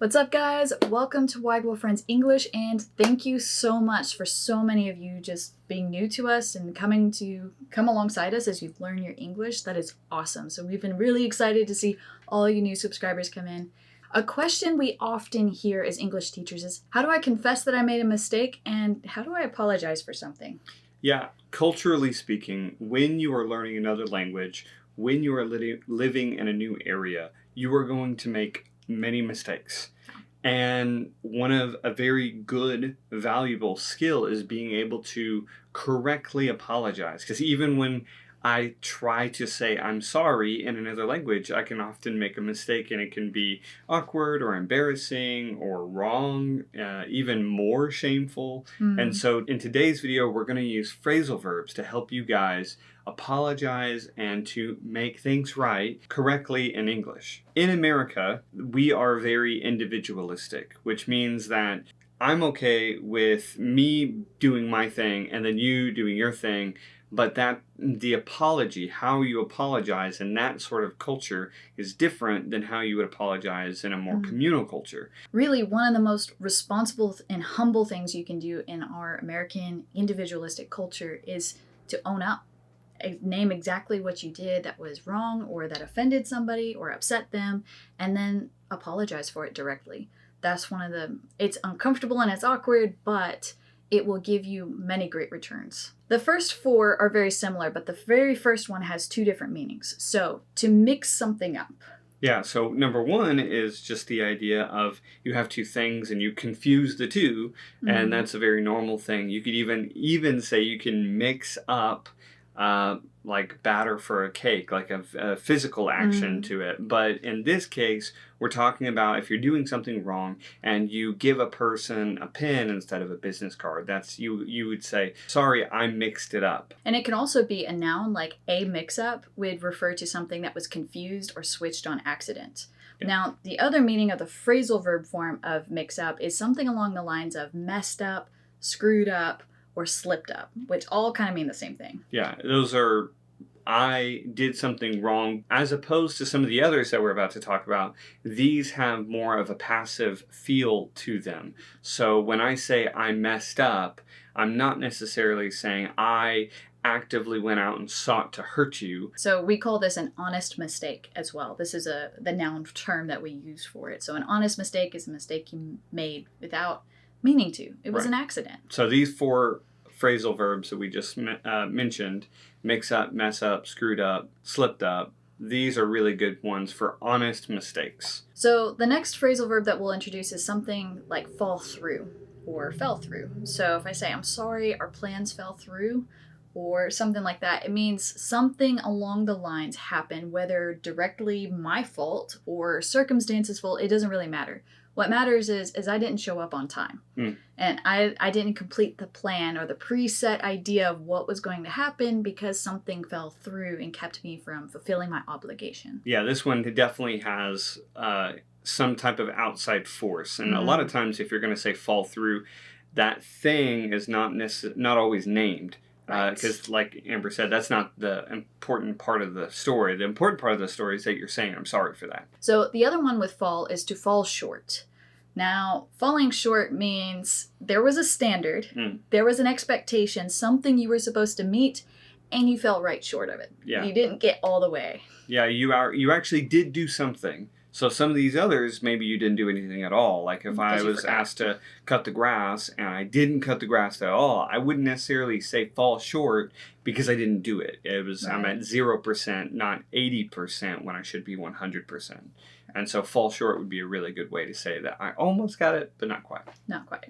What's up, guys? Welcome to WaiGuo Friends English, and thank you so much for so many of you just being new to us and come alongside us as you learn your English. That is awesome. So we've been really excited to see all you new subscribers come in. A question we often hear as English teachers is, how do I confess that I made a mistake, and how do I apologize for something? Yeah, culturally speaking, when you are learning another language, when you are living in a new area, you are going to make many mistakes. And one of a very good, valuable skill is being able to correctly apologize. Because even when I try to say I'm sorry in another language, I can often make a mistake and it can be awkward or embarrassing or wrong, even more shameful. And so in today's video, we're going to use phrasal verbs to help you guys apologize and to make things right correctly in English. In America, we are very individualistic, which means that I'm okay with me doing my thing and then you doing your thing, but that the apology, how you apologize in that sort of culture is different than how you would apologize in a more communal culture. Really, one of the most responsible and humble things you can do in our American individualistic culture is to own up. Name exactly what you did that was wrong or that offended somebody or upset them, and then apologize for it directly. That's it's uncomfortable and it's awkward, but it will give you many great returns. The first four are very similar, but the very first one has two different meanings. So, to mix something up. Yeah, so number one is just the idea of you have two things and you confuse the two, and that's a very normal thing. You could even say you can mix up like batter for a cake, like a physical action to it. But in this case, we're talking about if you're doing something wrong and you give a person a pen instead of a business card, that's you would say, sorry, I mixed it up. And it can also be a noun, like a mix-up would refer to something that was confused or switched on accident. Yeah. Now, the other meaning of the phrasal verb form of mix-up is something along the lines of messed up, screwed up, or slipped up, which all kind of mean the same thing. Yeah, those are, I did something wrong. As opposed to some of the others that we're about to talk about, these have more of a passive feel to them. So when I say I messed up, I'm not necessarily saying I actively went out and sought to hurt you. So we call this an honest mistake as well. This is the noun term that we use for it. So an honest mistake is a mistake you made without meaning to. It was an accident. So these four phrasal verbs that we just mentioned, mix up, mess up, screwed up, slipped up, these are really good ones for honest mistakes. So the next phrasal verb that we'll introduce is something like fall through or fell through. So if I say, I'm sorry, our plans fell through, or something like that, it means something along the lines happened, whether directly my fault or circumstances' fault, it doesn't really matter. What matters is I didn't show up on time. And I didn't complete the plan or the preset idea of what was going to happen because something fell through and kept me from fulfilling my obligation. Yeah, this one definitely has some type of outside force. And a lot of times if you're going to say fall through, that thing is not always named. Because like Amber said, that's not the important part of the story. The important part of the story is that you're saying, I'm sorry for that. So the other one with fall is to fall short. Now, falling short means there was a standard, there was an expectation, something you were supposed to meet, and you fell right short of it. Yeah. You didn't get all the way. Yeah, you actually did do something. So some of these others, maybe you didn't do anything at all. Like if I was asked to cut the grass and I didn't cut the grass at all, I wouldn't necessarily say fall short because I didn't do it. It was I'm at 0%, not 80% when I should be 100%. And so fall short would be a really good way to say that I almost got it, but not quite. Not quite.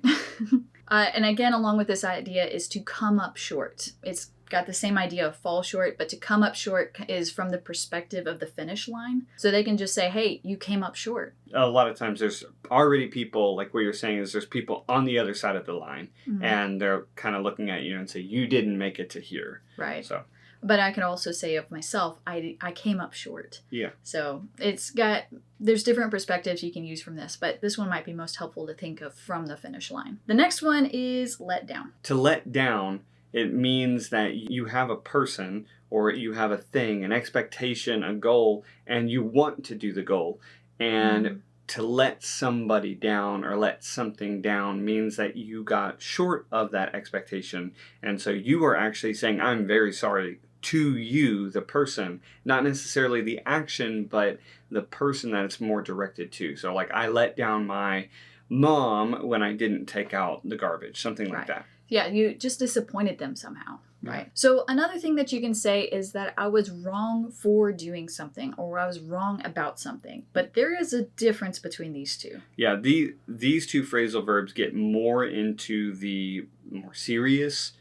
And again, along with this idea is to come up short. It's got the same idea of fall short, but to come up short is from the perspective of the finish line. So they can just say, hey, you came up short. A lot of times there's already people, like what you're saying is there's people on the other side of the line and they're kind of looking at you and say, you didn't make it to here. Right. So. But I can also say of myself, I came up short. Yeah. So there's different perspectives you can use from this, but this one might be most helpful to think of from the finish line. The next one is let down. To let down, it means that you have a person or you have a thing, an expectation, a goal, and you want to do the goal. And to let somebody down or let something down means that you got short of that expectation. And so you are actually saying, I'm very sorry to you, the person, not necessarily the action, but the person that it's more directed to. So like, I let down my mom when I didn't take out the garbage, something like that. Yeah, you just disappointed them somehow. Right. So another thing that you can say is that I was wrong for doing something, or I was wrong about something. But there is a difference between these two. Yeah, these two phrasal verbs get more into the more serious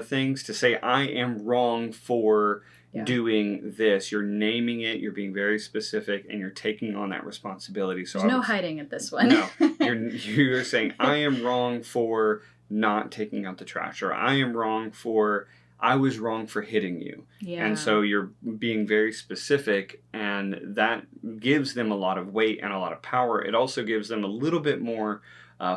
things. To say I am wrong for doing this, you're naming it, you're being very specific, and you're taking on that responsibility. So there's no hiding at this one. No, you're saying I am wrong for not taking out the trash, or I was wrong for hitting you. Yeah. And so you're being very specific, and that gives them a lot of weight and a lot of power. It also gives them a little bit more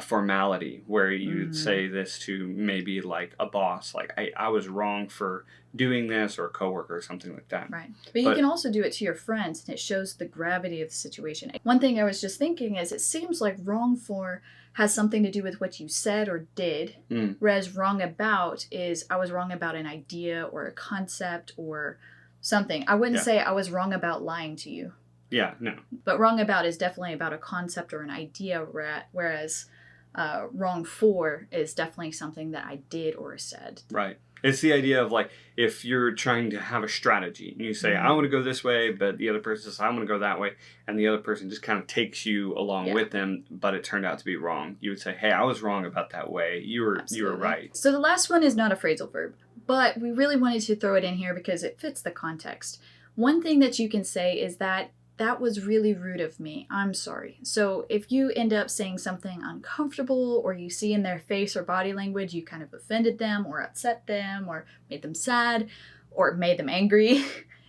formality, where you'd say this to maybe like a boss, like I was wrong for doing this, or a coworker or something like that. Right. But you can also do it to your friends, and it shows the gravity of the situation. One thing I was just thinking is it seems like wrong for has something to do with what you said or did, whereas wrong about is I was wrong about an idea or a concept or something. I wouldn't say I was wrong about lying to you. Yeah, no. But wrong about is definitely about a concept or an idea, whereas wrong for is definitely something that I did or said. Right. It's the idea of like, if you're trying to have a strategy and you say, I want to go this way, but the other person says, I want to go that way. And the other person just kind of takes you along with them, but it turned out to be wrong. You would say, hey, I was wrong about that way. You were right. So the last one is not a phrasal verb, but we really wanted to throw it in here because it fits the context. One thing that you can say is that was really rude of me. I'm sorry. So if you end up saying something uncomfortable, or you see in their face or body language you kind of offended them or upset them or made them sad or made them angry,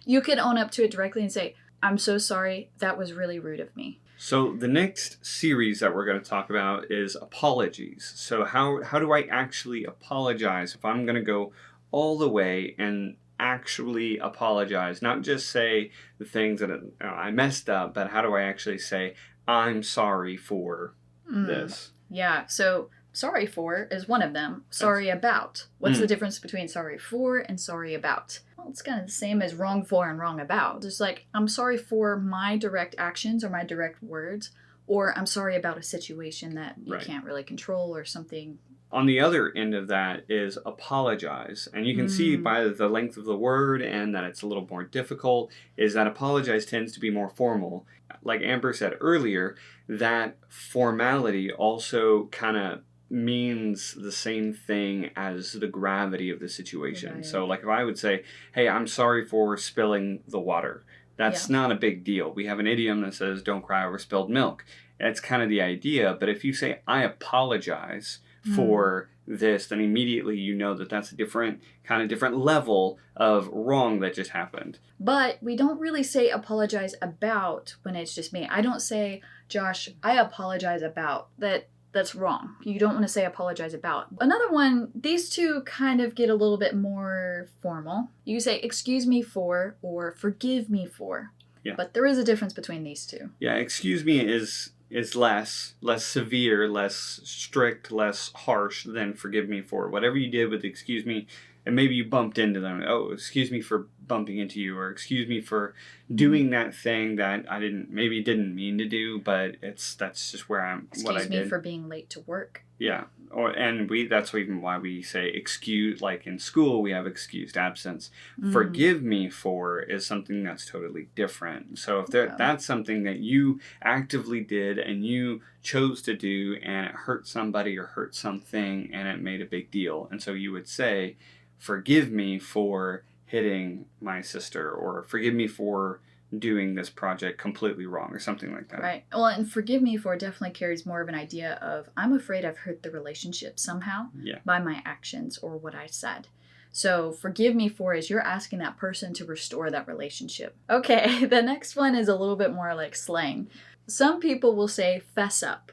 you can own up to it directly and say, I'm so sorry. That was really rude of me. So the next series that we're going to talk about is apologies. So how do I actually apologize if I'm going to go all the way and actually apologize, not just say the things that I messed up, but how do I actually say I'm sorry for this? Yeah, so sorry for is one of them. Sorry about. What's the difference between sorry for and sorry about? Well, it's kind of the same as wrong for and wrong about. Just like I'm sorry for my direct actions or my direct words, or I'm sorry about a situation that you can't really control or something. On the other end of that is apologize. And you can see by the length of the word and that it's a little more difficult, is that apologize tends to be more formal. Like Amber said earlier, that formality also kind of means the same thing as the gravity of the situation. Right. So like if I would say, hey, I'm sorry for spilling the water. That's not a big deal. We have an idiom that says, don't cry over spilled milk. That's kind of the idea. But if you say, I apologize for this, then immediately you know that that's a different level of wrong that just happened. But we don't really say apologize about when it's just me. I don't say, Josh, I apologize about that. That's wrong. You don't want to say apologize about. Another one, these two kind of get a little bit more formal. You say excuse me for or forgive me for. Yeah. But there is a difference between these two. Yeah, excuse me is less severe, less strict, less harsh than forgive me for. Whatever you did with excuse me, and maybe you bumped into them. Oh, excuse me for bumping into you, or excuse me for doing that thing that I didn't mean to do, but that's just where I'm. What I did. Excuse me for being late to work. Yeah, that's even why we say excuse. Like in school, we have excused absence. Forgive me for is something that's totally different. So if that's something that you actively did and you chose to do, and it hurt somebody or hurt something, and it made a big deal, and so you would say, forgive me for hitting my sister, or forgive me for doing this project completely wrong, or something like that. Right. Well, and forgive me for definitely carries more of an idea of I'm afraid I've hurt the relationship somehow by my actions or what I said. So forgive me for is you're asking that person to restore that relationship. Okay, the next one is a little bit more like slang. Some people will say fess up,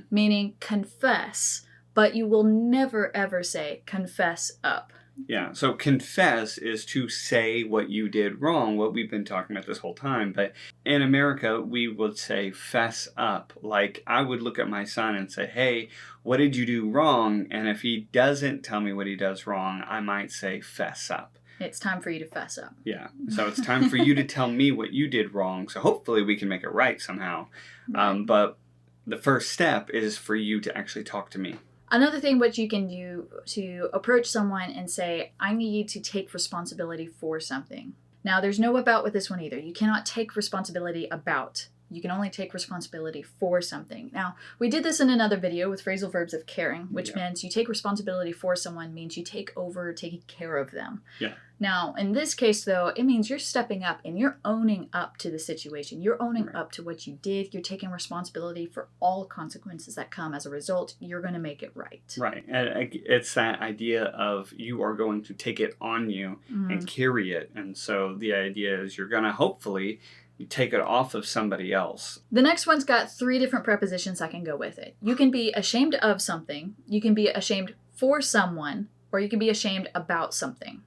meaning confess, but you will never ever say confess up. Yeah. So confess is to say what you did wrong, what we've been talking about this whole time. But in America, we would say fess up. Like I would look at my son and say, hey, what did you do wrong? And if he doesn't tell me what he does wrong, I might say fess up. It's time for you to fess up. Yeah. So it's time for you to tell me what you did wrong. So hopefully we can make it right somehow. Right. But the first step is for you to actually talk to me. Another thing what you can do to approach someone and say, I need you to take responsibility for something. Now, there's no about with this one either. You cannot take responsibility about. You can only take responsibility for something. Now, we did this in another video with phrasal verbs of caring, which means you take responsibility for someone means you take over taking care of them. Yeah. Now, in this case, though, it means you're stepping up and you're owning up to the situation. You're owning up to what you did. You're taking responsibility for all consequences that come as a result. You're going to make it right. Right. And it's that idea of you are going to take it on you and carry it. And so the idea is you're going to hopefully you take it off of somebody else. The next one's got 3 different prepositions that can go with it. You can be ashamed of something, you can be ashamed for someone, or you can be ashamed about something.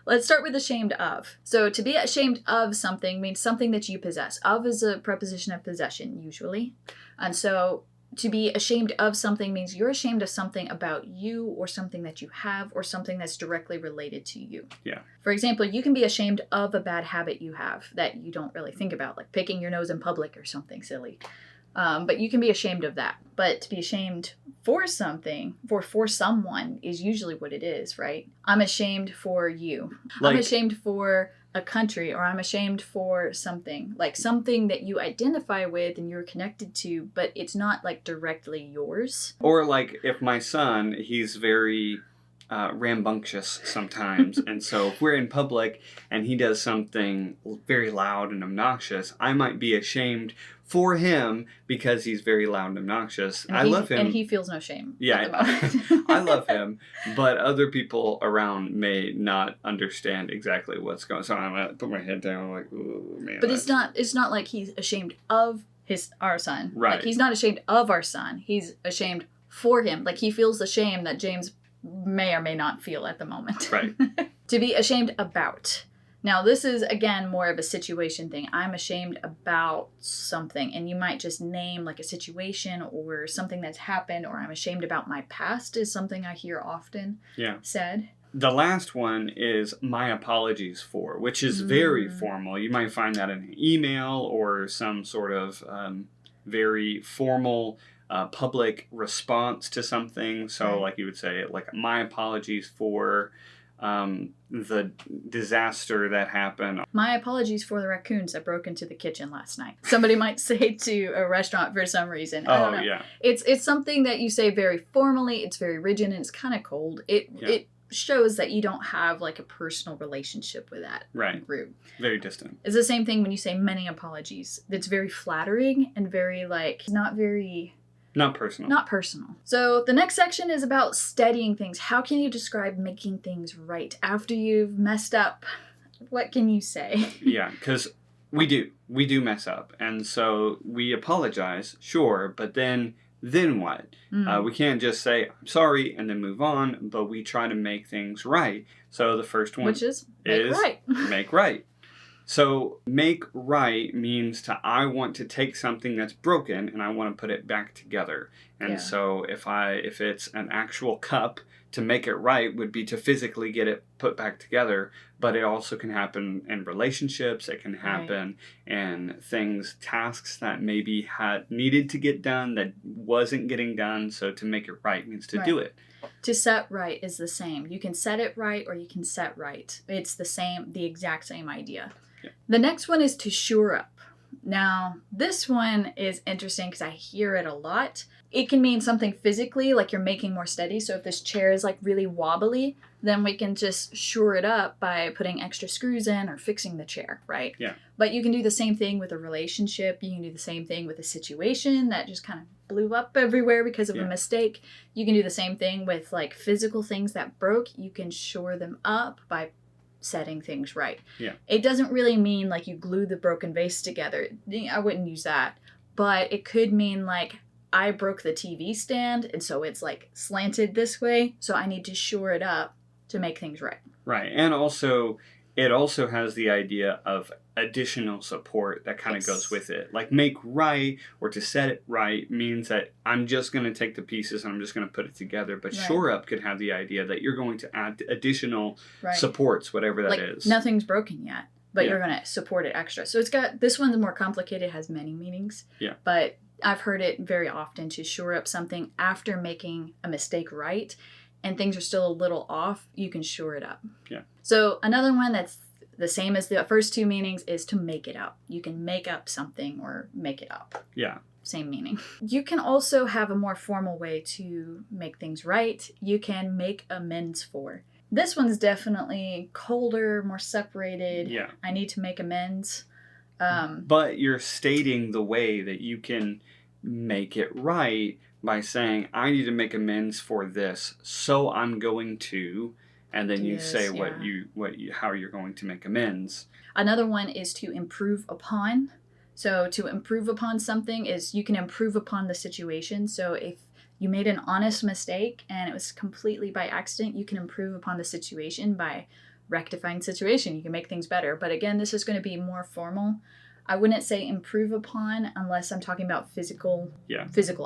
Let's start with ashamed of. So to be ashamed of something means something that you possess. Of is a preposition of possession, usually. And so to be ashamed of something means you're ashamed of something about you or something that you have or something that's directly related to you. Yeah. For example, you can be ashamed of a bad habit you have that you don't really think about, like picking your nose in public or something silly. But you can be ashamed of that. But to be ashamed for something, for someone, is usually what it is, right? I'm ashamed for you. I'm ashamed for a country, or I'm ashamed for something. Like something that you identify with and you're connected to, but it's not like directly yours. Or like if my son, he's very rambunctious sometimes. And so if we're in public and he does something very loud and obnoxious, I might be ashamed for him because he's very loud and obnoxious. I love him. And he feels no shame. Yeah, I love him. But other people around may not understand exactly what's going on. So I'm going to put my head down like, ooh, man. But it's not like he's ashamed of our son. Right. Like he's not ashamed of our son. He's ashamed for him. Like he feels the shame that James may or may not feel at the moment. Right. To be ashamed about. Now, this is, again, more of a situation thing. I'm ashamed about something, and you might just name like a situation or something that's happened, or I'm ashamed about my past is something I hear often said. The last one is my apologies for, which is very formal. You might find that in an email or some sort of very formal public response to something. So like you would say, like, my apologies for the disaster that happened. My apologies for the raccoons that broke into the kitchen last night. Somebody might say to a restaurant for some reason. I don't know. Yeah. It's something that you say very formally. It's very rigid and it's kind of cold. It shows that you don't have like a personal relationship with that group. Very distant. It's the same thing when you say many apologies. It's very flattering and very not personal. So the next section is about steadying things. How can you describe making things right after you've messed up? What can you say? Yeah, because we do mess up. And so we apologize, sure, but then what? We can't just say, I'm sorry, and then move on, but we try to make things right. So the first one which is make right. Make right. So make right means I want to take something that's broken and I want to put it back together. And so if it's an actual cup, to make it right would be to physically get it put back together. But it also can happen in relationships. It can happen in tasks that maybe had needed to get done that wasn't getting done. So to make it right means to do it. To set right is the same. You can set it right or you can set right. It's the exact same idea. Yeah. The next one is to shore up. Now, this one is interesting because I hear it a lot. It can mean something physically, like you're making more steady. So if this chair is like really wobbly, then we can just shore it up by putting extra screws in or fixing the chair, right? Yeah. But you can do the same thing with a relationship. You can do the same thing with a situation that just kind of blew up everywhere because of a mistake. You can do the same thing with like physical things that broke. You can shore them up by setting things right. Yeah. It doesn't really mean like you glue the broken vase together. I wouldn't use that. But it could mean like I broke the TV stand and so it's like slanted this way, so I need to shore it up to make things right. Right. And also, it also has the idea of additional support that kind of goes with it. Like make right or to set it right means that I'm just going to take the pieces and I'm just going to put it together. But shore up could have the idea that you're going to add additional supports, whatever that is. Nothing's broken yet, but you're going to support it extra. So it's got, this one's more complicated, has many meanings. Yeah. But I've heard it very often to shore up something after making a mistake right and things are still a little off, you can shore it up. Yeah. So another one that's the same as the first two meanings is to make it up. You can make up something or make it up. Yeah. Same meaning. You can also have a more formal way to make things right. You can make amends for. This one's definitely colder, more separated. Yeah. I need to make amends. But you're stating the way that you can make it right by saying, I need to make amends for this, so I'm going to, and then you say how you're going to make amends. Another one is to improve upon. So to improve upon something is you can improve upon the situation. So if you made an honest mistake and it was completely by accident, you can improve upon the situation by rectifying the situation. You can make things better. But again, this is going to be more formal. I wouldn't say improve upon unless I'm talking about physical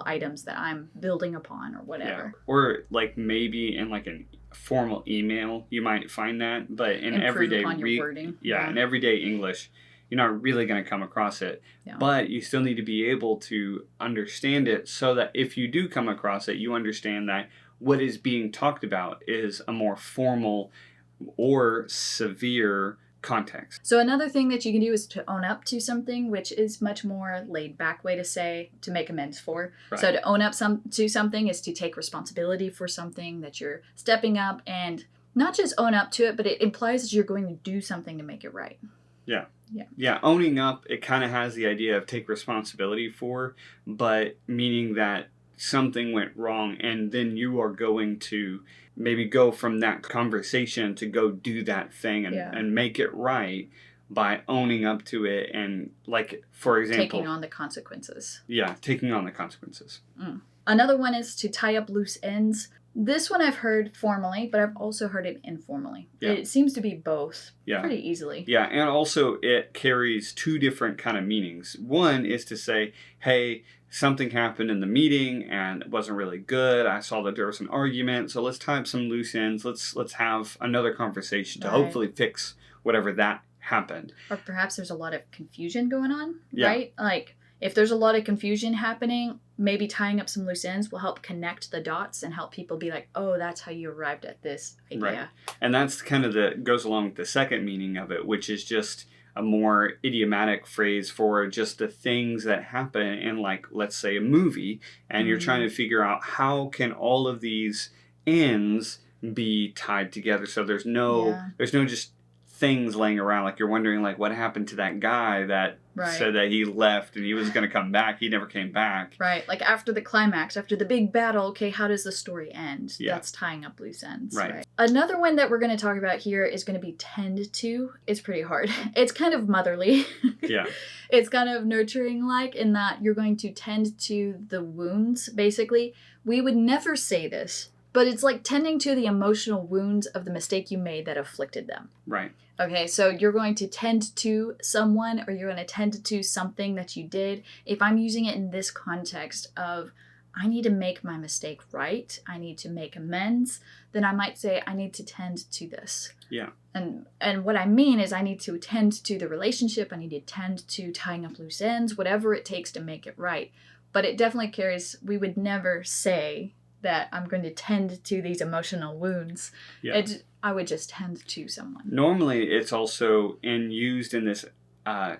items that I'm building upon or whatever. Yeah. Or like maybe in like a formal email, you might find that. But in everyday wording. In everyday English, you're not really going to come across it. Yeah. But you still need to be able to understand it so that if you do come across it, you understand that what is being talked about is a more formal or severe context. So another thing that you can do is to own up to something, which is much more laid back way to say to make amends for. Right. So to own up to something is to take responsibility for something that you're stepping up, and not just own up to it, but it implies that you're going to do something to make it right. Yeah. Yeah, owning up, it kind of has the idea of take responsibility for, but meaning that something went wrong and then you are going to maybe go from that conversation to go do that thing and make it right by owning up to it and, like, for example, taking on the consequences. Yeah, taking on the consequences. Another one is to tie up loose ends. This one I've heard formally, but I've also heard it informally. Yeah. It seems to be both pretty easily. Yeah, and also it carries two different kind of meanings. One is to say, hey, something happened in the meeting and it wasn't really good. I saw that there was an argument, so let's tie up some loose ends. Let's have another conversation to hopefully fix whatever that happened. Or perhaps there's a lot of confusion going on, right? Like, if there's a lot of confusion happening, maybe tying up some loose ends will help connect the dots and help people be like, oh, that's how you arrived at this idea. Right. And that's kind of goes along with the second meaning of it, which is just a more idiomatic phrase for just the things that happen in, like, let's say a movie, and you're trying to figure out how can all of these ends be tied together so there's no just things laying around, like you're wondering, like, what happened to that guy that said that he left and he was going to come back, he never came back. Right, like after the climax, after the big battle, okay, how does the story end? That's tying up loose ends. Right. Another one that we're going to talk about here is going to be tend to. It's pretty hard. It's kind of motherly. Yeah. It's kind of nurturing, like, in that you're going to tend to the wounds, basically. We would never say this, but it's like tending to the emotional wounds of the mistake you made that afflicted them. Right. Okay, so you're going to tend to someone, or you're going to tend to something that you did. If I'm using it in this context of, I need to make my mistake right, I need to make amends, then I might say, I need to tend to this. Yeah. And what I mean is I need to tend to the relationship, I need to tend to tying up loose ends, whatever it takes to make it right. But it definitely carries, we would never say that I'm going to tend to these emotional wounds. Yeah. I would just tend to someone. Normally, it's also used in this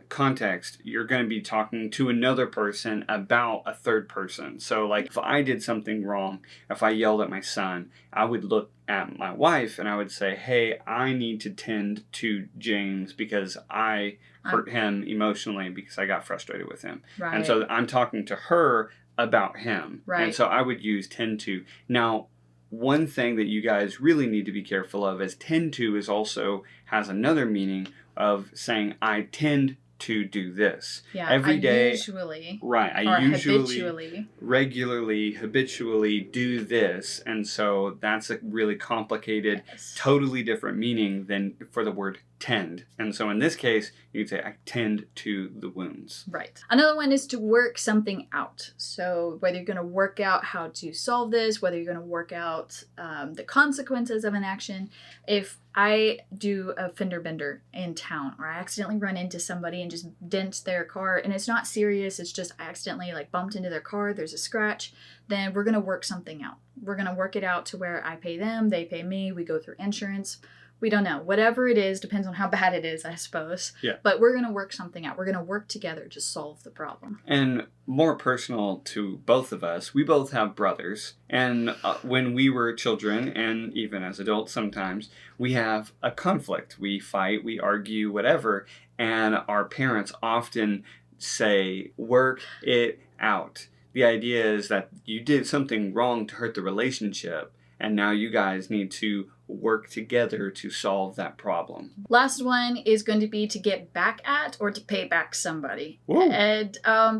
context. You're going to be talking to another person about a third person. So, like, if I did something wrong, if I yelled at my son, I would look at my wife and I would say, hey, I need to tend to James because I hurt him emotionally because I got frustrated with him. Right. And so I'm talking to her about him. Right. And so I would use tend to. Now, one thing that you guys really need to be careful of is tend to is also has another meaning of saying I tend to do this. Yeah, Every day. Usually. Right. I or usually, habitually. regularly, habitually do this. And so that's a really complicated, totally different meaning than for the word tend. And so in this case, you could say, I tend to the wounds. Right. Another one is to work something out. So whether you're going to work out how to solve this, whether you're going to work out the consequences of an action. If I do a fender bender in town, or I accidentally run into somebody and just dent their car, and it's not serious, it's just I accidentally like bumped into their car, there's a scratch, then we're going to work something out. We're going to work it out to where I pay them, they pay me, we go through insurance. We don't know. Whatever it is, depends on how bad it is, I suppose. Yeah. But we're going to work something out. We're going to work together to solve the problem. And more personal to both of us, we both have brothers. And when we were children, and even as adults sometimes, we have a conflict. We fight, we argue, whatever. And our parents often say, work it out. The idea is that you did something wrong to hurt the relationship. And now you guys need to work together to solve that problem. Last one is going to be to get back at or to pay back somebody. Whoa. And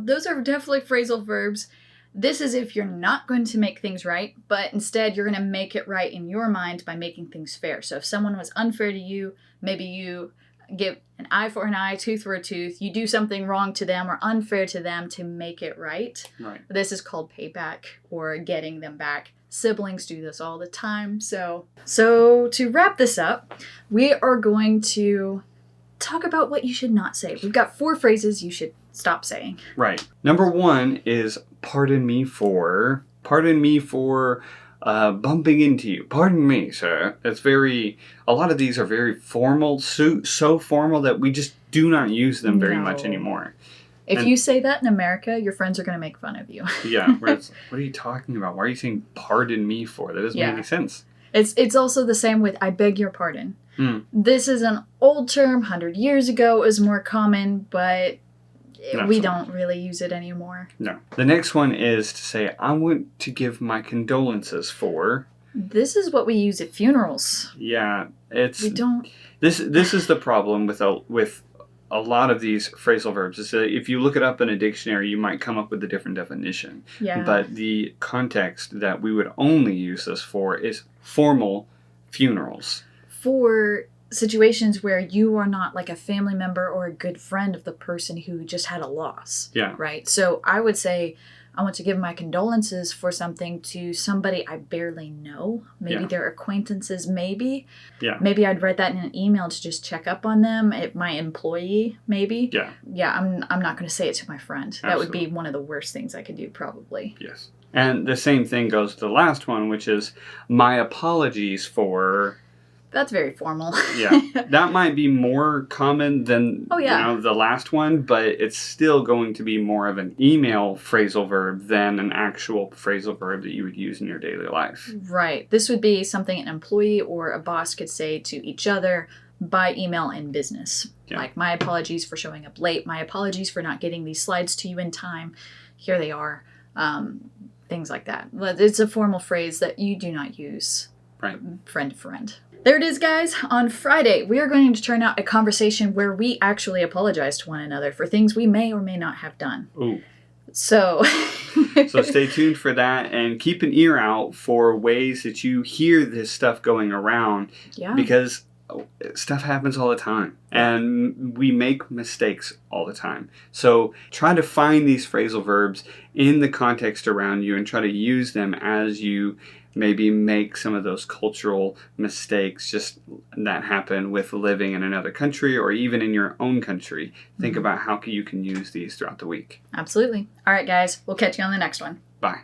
those are definitely phrasal verbs. This is if you're not going to make things right, but instead you're going to make it right in your mind by making things fair. So if someone was unfair to you, maybe you give an eye for an eye, tooth for a tooth. You do something wrong to them or unfair to them to make it right. Right. This is called payback or getting them back. Siblings do this all the time. So to wrap this up, we are going to talk about what you should not say. We've got 4 phrases you should stop saying. Right. Number 1 is pardon me for bumping into you. Pardon me, sir. A lot of these are very formal, so formal that we just do not use them very much anymore. If you say that in America, your friends are going to make fun of you. Yeah. What are you talking about? Why are you saying pardon me for? That doesn't make any sense. It's also the same with I beg your pardon. This is an old term. 100 years ago it was more common, but we don't really use it anymore. No. The next one is to say, I want to give my condolences for. This is what we use at funerals. Yeah. We don't. This is the problem with a lot of these phrasal verbs. Is that if you look it up in a dictionary, you might come up with a different definition. Yeah. But the context that we would only use this for is formal funerals. For situations where you are not like a family member or a good friend of the person who just had a loss. Yeah. Right? So I would say, I want to give my condolences for something to somebody I barely know. Maybe they're acquaintances, maybe. Yeah. Maybe I'd write that in an email to just check up on them. My employee, maybe. Yeah. Yeah, I'm not going to say it to my friend. Absolutely. That would be one of the worst things I could do, probably. Yes. And the same thing goes to the last one, which is my apologies for... That's very formal. Yeah. That might be more common than the last one, but it's still going to be more of an email phrasal verb than an actual phrasal verb that you would use in your daily life. Right. This would be something an employee or a boss could say to each other by email in business. Yeah. Like, my apologies for showing up late. My apologies for not getting these slides to you in time. Here they are. Things like that. But it's a formal phrase that you do not use. Right. Friend to friend. There it is, guys. On Friday, we are going to turn out a conversation where we actually apologize to one another for things we may or may not have done. Ooh. So stay tuned for that and keep an ear out for ways that you hear this stuff going around. Yeah. Because stuff happens all the time and we make mistakes all the time. So try to find these phrasal verbs in the context around you and try to use them as you maybe make some of those cultural mistakes just that happen with living in another country or even in your own country. Think about how you can use these throughout the week. Absolutely. All right, guys. We'll catch you on the next one. Bye.